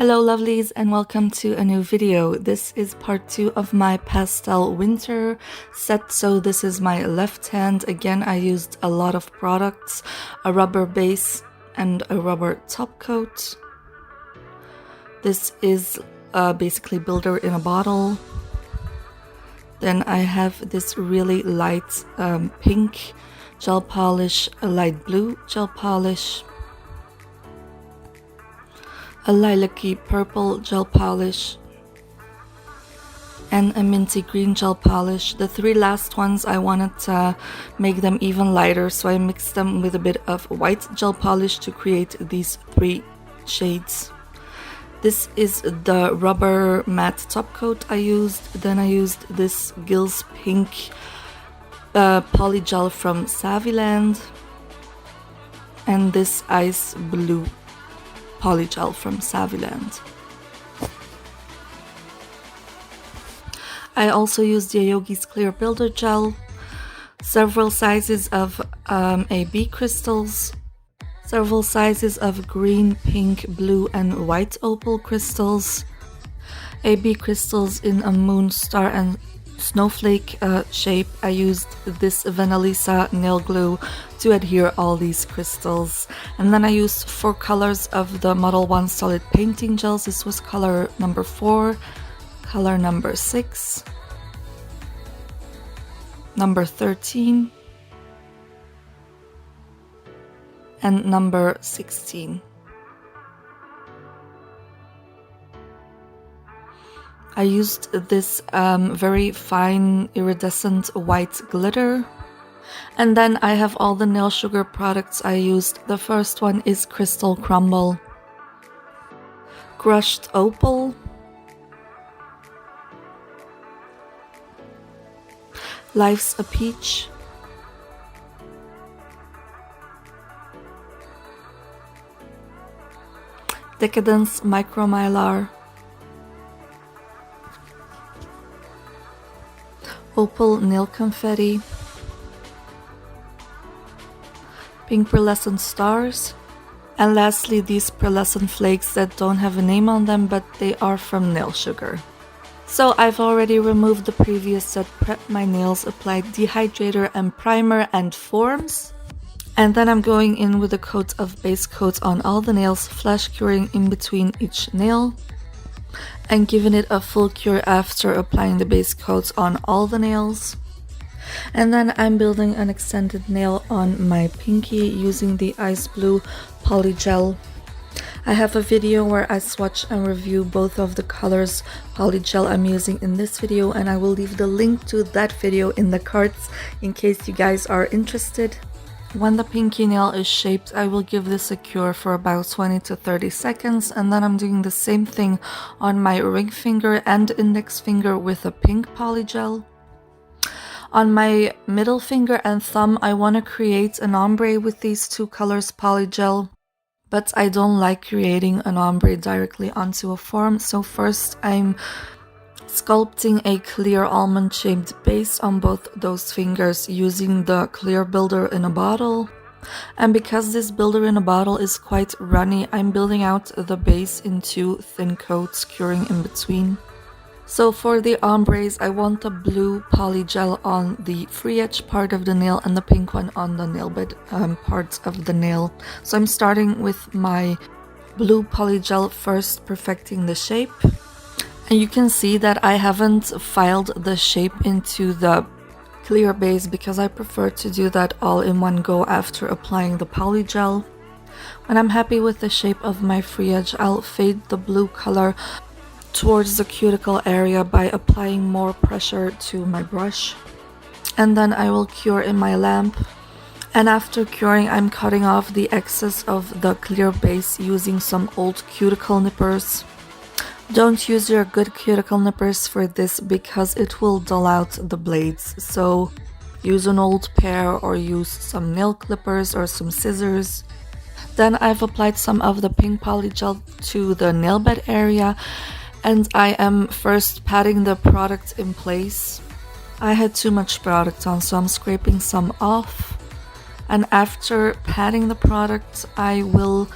Hello lovelies and welcome to a new video. This is part 2 of my pastel winter set. So this is my left hand. Again, I used a lot of products, a rubber base and a rubber top coat. This is basically builder in a bottle. Then I have this really light pink gel polish, a light blue gel polish, a lilac-y purple gel polish, and a minty green gel polish. The three last ones I wanted to make them even lighter, so I mixed them with a bit of white gel polish to create these three shades. This is the rubber matte top coat I used. Then I used this Gills Pink poly gel from Saviland and this ice blue polygel from Saviland. I also used Yogi's Clear Builder Gel, several sizes of AB crystals, several sizes of green, pink, blue and white opal crystals, AB crystals in a moon, star and snowflake shape. I used this Vanillisa nail glue to adhere all these crystals, and then I used 4 colors of the Model 1 solid painting gels. This was color number 4, color number 6, number 13 and number 16. I used this very fine iridescent white glitter. And then I have all the nail sugar products I used. The first one is Crystal Crumble, Crushed Opal, Life's a Peach, Decadence Micromylar, Opal Nail Confetti, Pink Pearlescent Stars, and lastly these pearlescent flakes that don't have a name on them, but they are from Nail Sugar. So I've already removed the previous set, prepped my nails, applied dehydrator and primer and forms. And then I'm going in with a coat of base coat on all the nails, flash curing in between each nail, and giving it a full cure after applying the base coat on all the nails. And then I'm building an extended nail on my pinky using the ice blue poly gel. I have a video where I swatch and review both of the colors poly gel I'm using in this video, and I will leave the link to that video in the cards in case you guys are interested. When the pinky nail is shaped, I will give this a cure for about 20 to 30 seconds, and then I'm doing the same thing on my ring finger and index finger with a pink poly gel. On my middle finger and thumb, I want to create an ombre with these two colors poly gel, but I don't like creating an ombre directly onto a form, so first I'm sculpting a clear almond shaped base on both those fingers using the clear builder in a bottle. And because this builder in a bottle is quite runny, I'm building out the base in 2 thin coats, curing in between. So for the ombres, I want the blue poly gel on the free edge part of the nail and the pink one on the nail bed part of the nail. So I'm starting with my blue poly gel first, perfecting the shape. And you can see that I haven't filed the shape into the clear base because I prefer to do that all in one go after applying the poly gel. When I'm happy with the shape of my free edge, I'll fade the blue color towards the cuticle area by applying more pressure to my brush, and then I will cure in my lamp. And after curing, I'm cutting off the excess of the clear base using some old cuticle nippers. Don't use your good cuticle nippers for this because it will dull out the blades, so use an old pair or use some nail clippers or some scissors. Then I've applied some of the pink poly gel to the nail bed area, and I am first patting the product in place. I had too much product on, so I'm scraping some off. And after patting the product, I will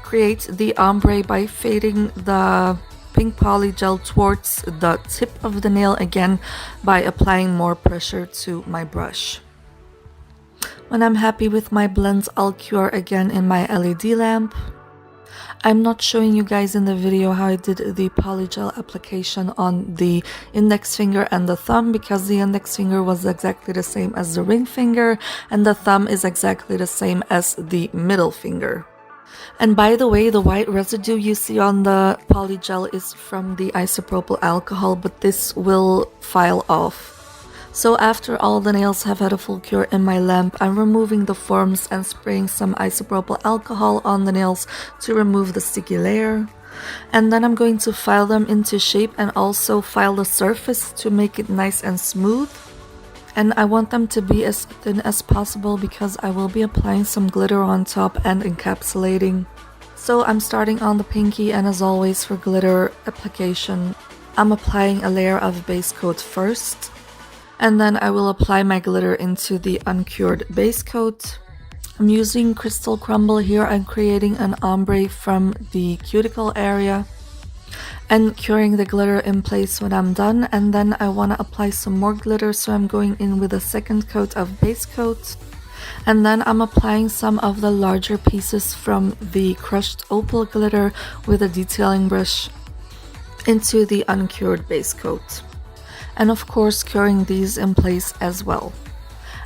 create the ombre by fading the pink poly gel towards the tip of the nail again by applying more pressure to my brush. When I'm happy with my blends, I'll cure again in my LED lamp. I'm not showing you guys in the video how I did the polygel application on the index finger and the thumb, because the index finger was exactly the same as the ring finger and the thumb is exactly the same as the middle finger. And by the way, the white residue you see on the polygel is from the isopropyl alcohol, but this will file off. So after all the nails have had a full cure in my lamp, I'm removing the forms and spraying some isopropyl alcohol on the nails to remove the sticky layer. And then I'm going to file them into shape and also file the surface to make it nice and smooth. And I want them to be as thin as possible because I will be applying some glitter on top and encapsulating. So I'm starting on the pinky, and as always for glitter application, I'm applying a layer of base coat first. And then I will apply my glitter into the uncured base coat. I'm using crystal crumble here. I'm creating an ombre from the cuticle area and curing the glitter in place when I'm done. And then I want to apply some more glitter, so I'm going in with a second coat of base coat. And then I'm applying some of the larger pieces from the crushed opal glitter with a detailing brush into the uncured base coat. And of course curing these in place as well.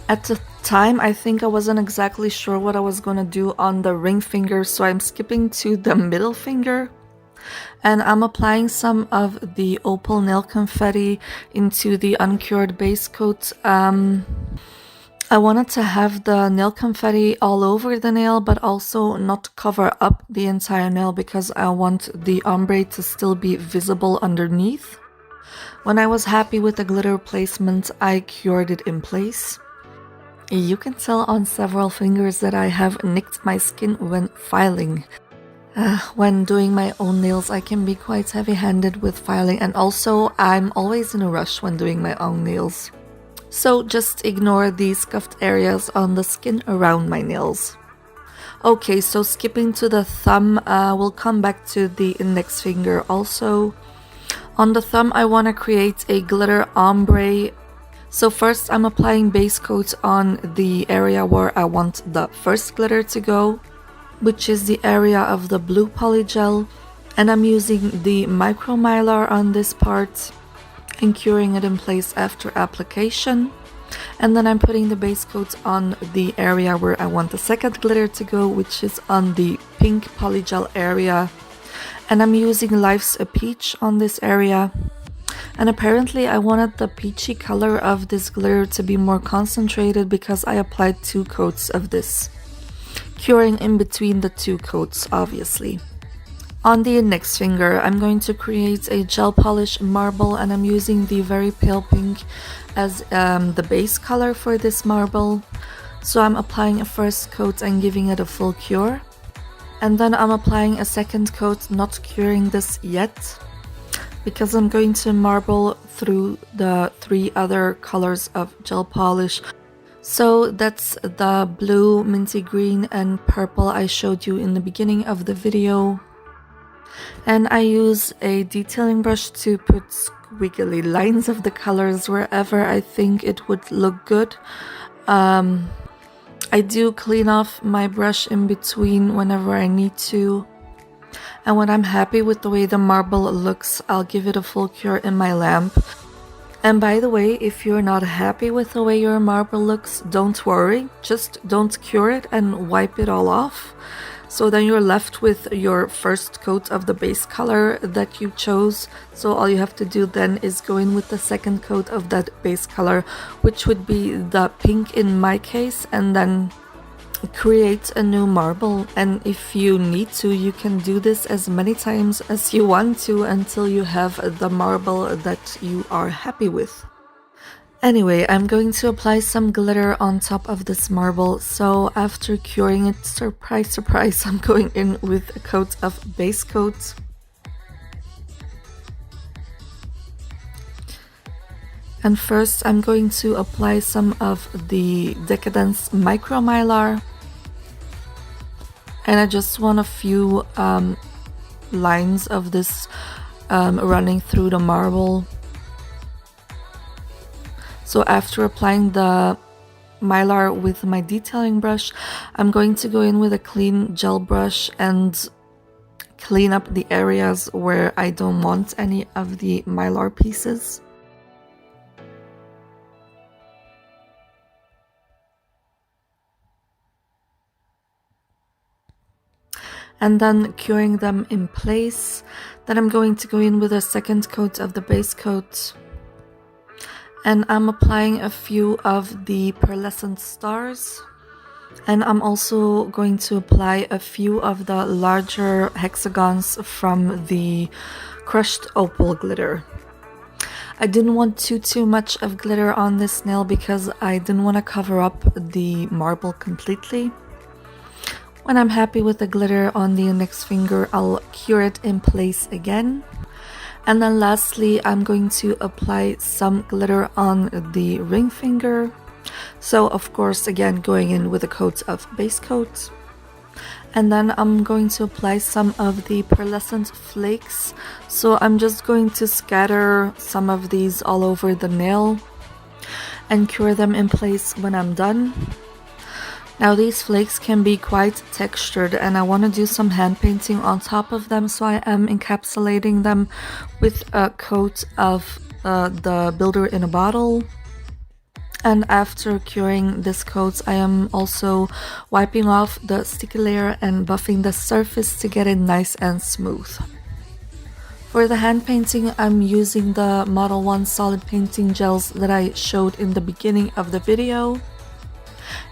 At the time, I think I wasn't exactly sure what I was going to do on the ring finger, so I'm skipping to the middle finger. And I'm applying some of the opal nail confetti into the uncured base coat. I wanted to have the nail confetti all over the nail, but also not cover up the entire nail because I want the ombre to still be visible underneath. When I was happy with the glitter placement, I cured it in place. You can tell on several fingers that I have nicked my skin when filing. When doing my own nails, I can be quite heavy-handed with filing, and also I'm always in a rush when doing my own nails. So just ignore the scuffed areas on the skin around my nails. Okay, so skipping to the thumb, we'll come back to the index finger also. On the thumb, I want to create a glitter ombre. So first I'm applying base coat on the area where I want the first glitter to go, which is the area of the blue polygel. And I'm using the micro mylar on this part and curing it in place after application. And then I'm putting the base coat on the area where I want the second glitter to go, which is on the pink polygel area. And I'm using Life's a Peach on this area. And apparently I wanted the peachy color of this glitter to be more concentrated because I applied 2 coats of this, curing in between the 2 coats obviously. On the index finger, I'm going to create a gel polish marble, and I'm using the very pale pink as the base color for this marble. So I'm applying a first coat and giving it a full cure. And then I'm applying a second coat, not curing this yet, because I'm going to marble through the 3 other colors of gel polish. So that's the blue, minty green, and purple I showed you in the beginning of the video. And I use a detailing brush to put squiggly lines of the colors wherever I think it would look good. I do clean off my brush in between whenever I need to. And when I'm happy with the way the marble looks, I'll give it a full cure in my lamp. And by the way, if you're not happy with the way your marble looks, don't worry. Just don't cure it and wipe it all off. So then you're left with your first coat of the base color that you chose. So all you have to do then is go in with the second coat of that base color, which would be the pink in my case, and then create a new marble. And if you need to, you can do this as many times as you want to until you have the marble that you are happy with. Anyway, I'm going to apply some glitter on top of this marble. So after curing it, surprise, surprise, I'm going in with a coat of base coat. And first I'm going to apply some of the Decadence Micro Mylar. And I just want a few lines of this running through the marble. So after applying the mylar with my detailing brush, I'm going to go in with a clean gel brush and clean up the areas where I don't want any of the mylar pieces. And then curing them in place. Then I'm going to go in with a second coat of the base coat. And I'm applying a few of the pearlescent stars. And I'm also going to apply a few of the larger hexagons from the crushed opal glitter. I didn't want too much of glitter on this nail because I didn't want to cover up the marble completely. When I'm happy with the glitter on the index finger, I'll cure it in place again. And then lastly, I'm going to apply some glitter on the ring finger. So of course, again, going in with a coat of base coat. And then I'm going to apply some of the pearlescent flakes. So I'm just going to scatter some of these all over the nail and cure them in place when I'm done. Now these flakes can be quite textured and I want to do some hand painting on top of them, so I am encapsulating them with a coat of the builder in a bottle. And after curing this coat, I am also wiping off the sticky layer and buffing the surface to get it nice and smooth. For the hand painting, I'm using the Model 1 solid painting gels that I showed in the beginning of the video.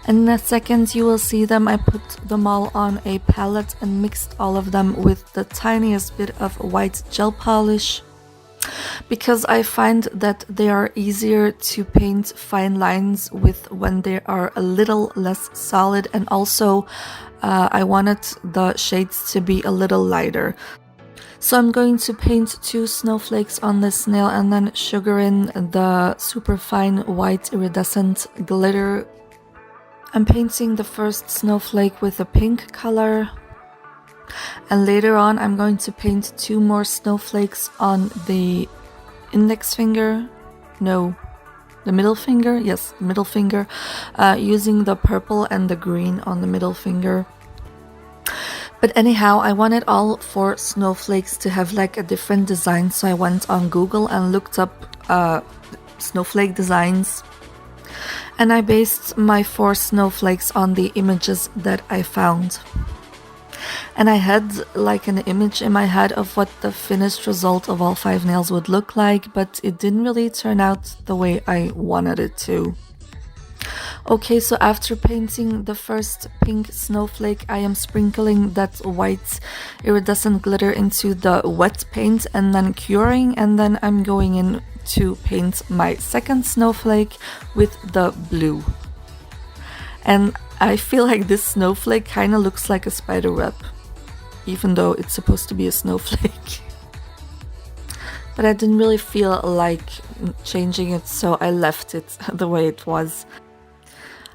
And in a second you will see them. I put them all on a palette and mixed all of them with the tiniest bit of white gel polish, because I find that they are easier to paint fine lines with when they are a little less solid, and also I wanted the shades to be a little lighter. So I'm going to paint 2 snowflakes on this nail and then sugar in the super fine white iridescent glitter. I'm painting the first snowflake with a pink color, and later on I'm going to paint 2 more snowflakes on the index finger, no, the middle finger, yes, the middle finger, using the purple and the green on the middle finger. But anyhow, I wanted all 4 snowflakes to have like a different design, so I went on Google and looked up snowflake designs. And I based my 4 snowflakes on the images that I found. And I had like an image in my head of what the finished result of all 5 nails would look like, but it didn't really turn out the way I wanted it to. Okay, so after painting the first pink snowflake, I am sprinkling that white iridescent glitter into the wet paint and then curing, and then I'm going in to paint my second snowflake with the blue. And I feel like this snowflake kind of looks like a spider web, even though it's supposed to be a snowflake. But I didn't really feel like changing it, so I left it the way it was.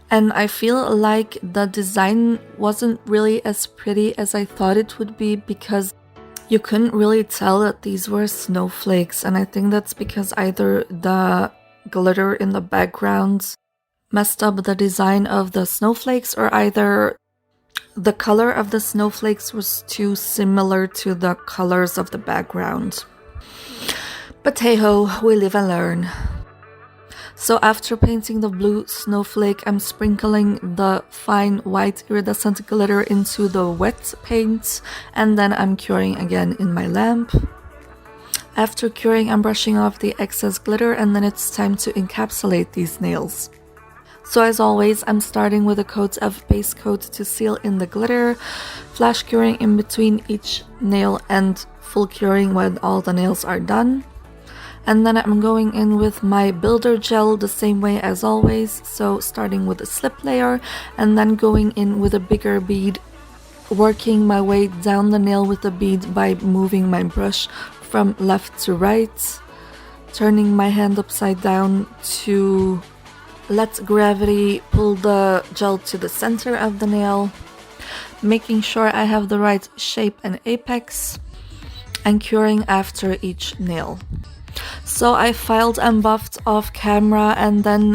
And I feel like the design wasn't really as pretty as I thought it would be, because you couldn't really tell that these were snowflakes, and I think that's because either the glitter in the background messed up the design of the snowflakes, or either the color of the snowflakes was too similar to the colors of the background. But hey ho, we live and learn. So after painting the blue snowflake, I'm sprinkling the fine white iridescent glitter into the wet paint, and then I'm curing again in my lamp. After curing, I'm brushing off the excess glitter, and then it's time to encapsulate these nails. So as always, I'm starting with a coat of base coat to seal in the glitter, flash curing in between each nail, and full curing when all the nails are done. And then I'm going in with my builder gel the same way as always, so starting with a slip layer and then going in with a bigger bead, working my way down the nail with the bead by moving my brush from left to right, turning my hand upside down to let gravity pull the gel to the center of the nail. making sure I have the right shape and apex, and curing after each nail. So I filed and buffed off camera, and then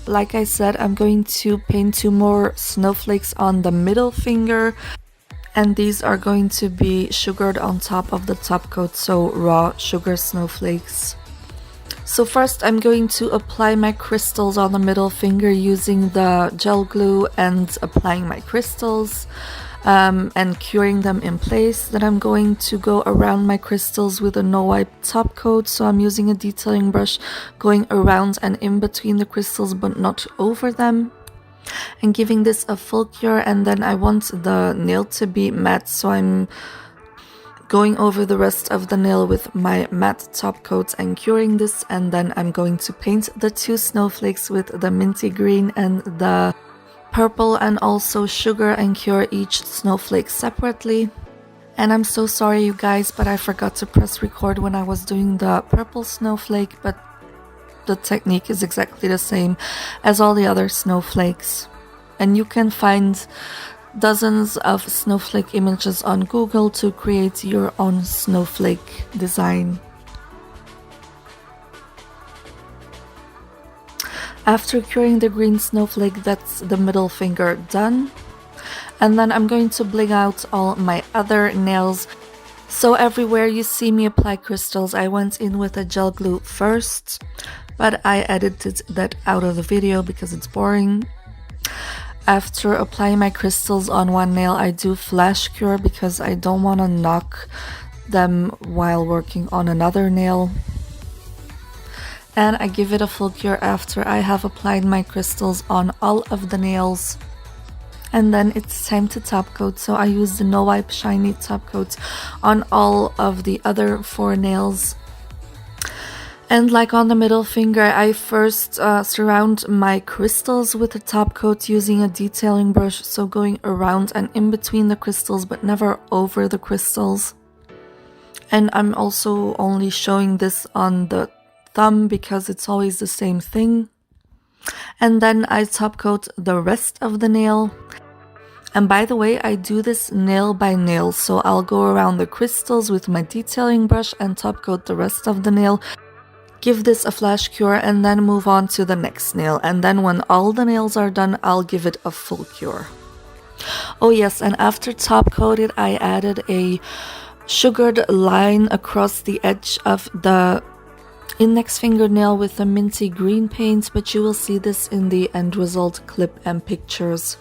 like I said, I'm going to paint 2 more snowflakes on the middle finger, and these are going to be sugared on top of the top coat, so raw sugar snowflakes. So first I'm going to apply my crystals on the middle finger using the gel glue and applying my crystals. And curing them in place. Then I'm going to go around my crystals with a no wipe top coat, so I'm using a detailing brush going around and in between the crystals but not over them, and giving this a full cure. And then I want the nail to be matte, so I'm going over the rest of the nail with my matte top coat and curing this, and then I'm going to paint the 2 snowflakes with the minty green and the purple, and also sugar and cure each snowflake separately. And I'm so sorry you guys, but I forgot to press record when I was doing the purple snowflake, but the technique is exactly the same as all the other snowflakes. And you can find dozens of snowflake images on Google to create your own snowflake design. After curing the green snowflake, that's the middle finger done. And then I'm going to bling out all my other nails. So everywhere you see me apply crystals, I went in with a gel glue first, but I edited that out of the video because it's boring. After applying my crystals on one nail, I do flash cure because I don't want to knock them while working on another nail. And I give it a full cure after I have applied my crystals on all of the nails. And then it's time to top coat, so I use the no wipe shiny top coat on all of the other 4 nails. And like on the middle finger, I first surround my crystals with a top coat using a detailing brush, so going around and in between the crystals but never over the crystals. And I'm also only showing this on the thumb because it's always the same thing. And then I top coat the rest of the nail. And by the way, I do this nail by nail, so I'll go around the crystals with my detailing brush and top coat the rest of the nail, give this a flash cure, and then move on to the next nail. And then when all the nails are done, I'll give it a full cure. Oh yes, and after top coated, I added a sugared line across the edge of the index fingernail with a minty green paint, but you will see this in the end result clip and pictures.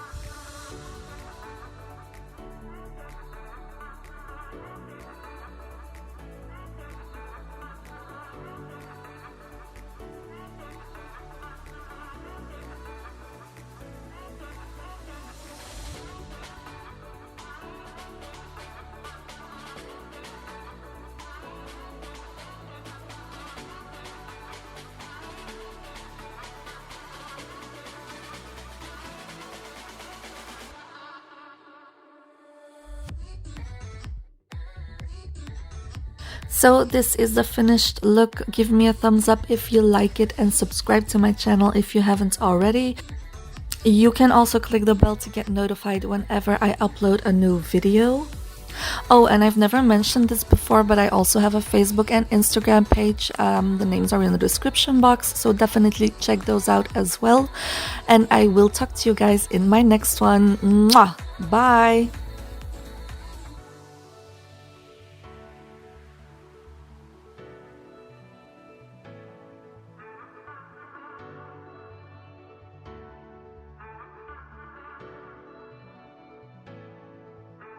So this is the finished look. Give me a thumbs up if you like it and subscribe to my channel if you haven't already. You can also click the bell to get notified whenever I upload a new video. Oh, and I've never mentioned this before, but I also have a Facebook and Instagram page. The names are in the description box, so definitely check those out as well. And I will talk to you guys in my next one. Mwah! Bye!